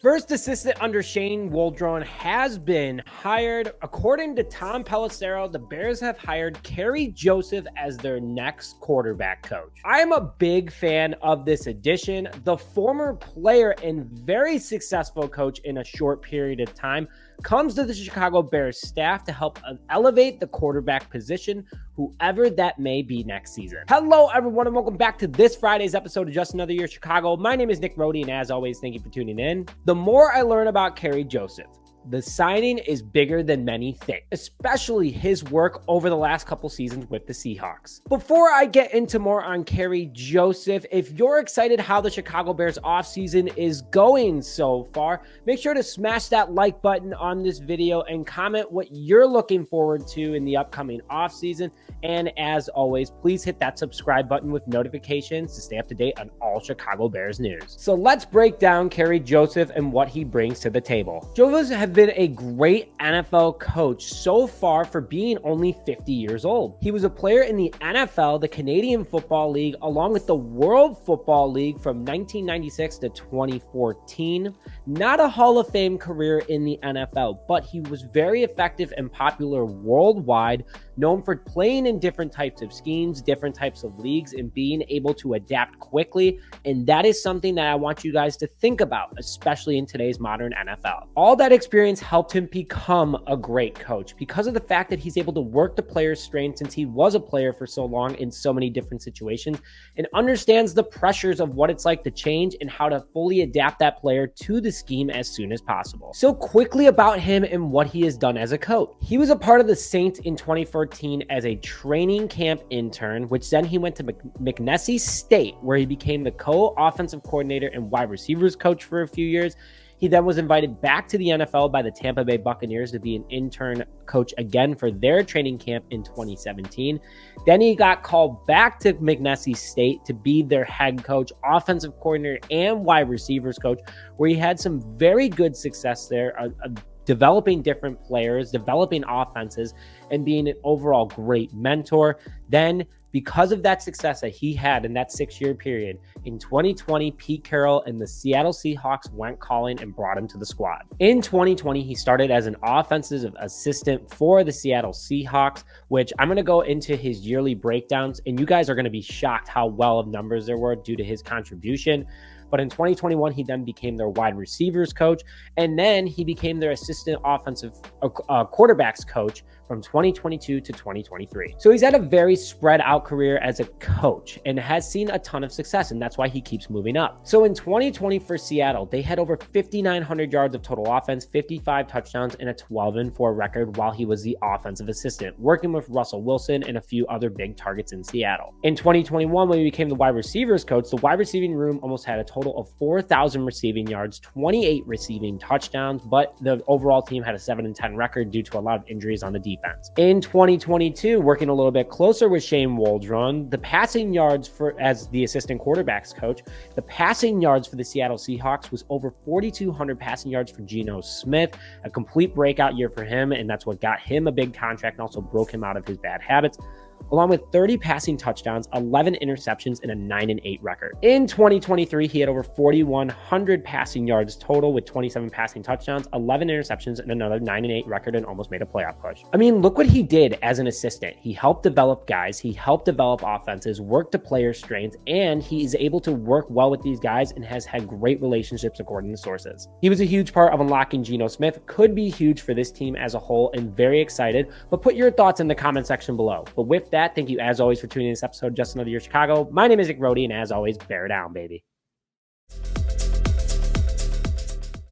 First assistant under Shane Waldron has been hired. According to Tom Pelissero, the Bears have hired Kerry Joseph as their next quarterback coach. I am a big fan of this addition. The former player and very successful coach in a short period of time comes to the Chicago Bears staff to help elevate the quarterback position, whoever that may be next season. Hello, everyone, and welcome back to this Friday's episode of Just Another Year Chicago. My name is Nick Rohde, and as always, thank you for tuning in. The more I learn about Kerry Joseph, the signing is bigger than many think, especially his work over the last couple seasons with the Seahawks. Before I get into more on Kerry Joseph, if you're excited how the Chicago Bears offseason is going so far, make sure to smash that like button on this video and comment what you're looking forward to in the upcoming offseason. And as always, please hit that subscribe button with notifications to stay up to date on all Chicago Bears news. So let's break down Kerry Joseph and what he brings to the table. Joseph has been a great NFL coach so far for being only 50 years old. He was a player in the NFL, the Canadian Football League, along with the World Football League from 1996 to 2014. Not a Hall of Fame career in the NFL, but he was very effective and popular worldwide, known for playing in different types of schemes, different types of leagues, and being able to adapt quickly. And that is something that I want you guys to think about, especially in today's modern NFL. All that experience helped him become a great coach because of the fact that he's able to work the player's strengths since he was a player for so long in so many different situations and understands the pressures of what it's like to change and how to fully adapt that player to the scheme as soon as possible. So quickly about him and what he has done as a coach. He was a part of the Saints in 2014 as a training camp intern, which then he went to McNeese State, where he became the co-offensive coordinator and wide receivers coach for a few years. He then was invited back to the NFL by the Tampa Bay Buccaneers to be an intern coach again for their training camp in 2017. Then he got called back to McNeese State to be their head coach, offensive coordinator, and wide receivers coach, where he had some very good success there, developing different players, developing offenses, and being an overall great mentor. Then, because of that success that he had in that 6-year period, in 2020, Pete Carroll and the Seattle Seahawks went calling and brought him to the squad. In 2020, he started as an offensive assistant for the Seattle Seahawks, which I'm going to go into his yearly breakdowns, and you guys are going to be shocked how well of numbers there were due to his contribution. But in 2021, he then became their wide receivers coach, and then he became their assistant offensive quarterbacks coach from 2022 to 2023. So he's had a very spread out career as a coach and has seen a ton of success, and that's why he keeps moving up. So in 2020 for Seattle, they had over 5,900 yards of total offense, 55 touchdowns, and a 12-4 record while he was the offensive assistant, working with Russell Wilson and a few other big targets in Seattle. In 2021, when he became the wide receivers coach, the wide receiving room almost had a total of 4,000 receiving yards, 28 receiving touchdowns, but the overall team had a 7-10 record due to a lot of injuries on the defense. In 2022, working a little bit closer with Shane Waldron, the passing yards as the assistant quarterbacks coach, the passing yards for the Seattle Seahawks was over 4,200 passing yards for Geno Smith, a complete breakout year for him, and that's what got him a big contract and also broke him out of his bad habits, along with 30 passing touchdowns, 11 interceptions, and a 9-8 record. In 2023, he had over 4,100 passing yards total with 27 passing touchdowns, 11 interceptions, and another 9-8 record, and almost made a playoff push. I mean, look what he did as an assistant. He helped develop guys, he helped develop offenses, worked the players' strengths, and he is able to work well with these guys and has had great relationships according to sources. He was a huge part of unlocking Geno Smith, could be huge for this team as a whole, and very excited, but put your thoughts in the comment section below. But with that, thank you as always for tuning in this episode of Just Another Year Chicago. My name is Nick Rohde, and as always, bear down, baby.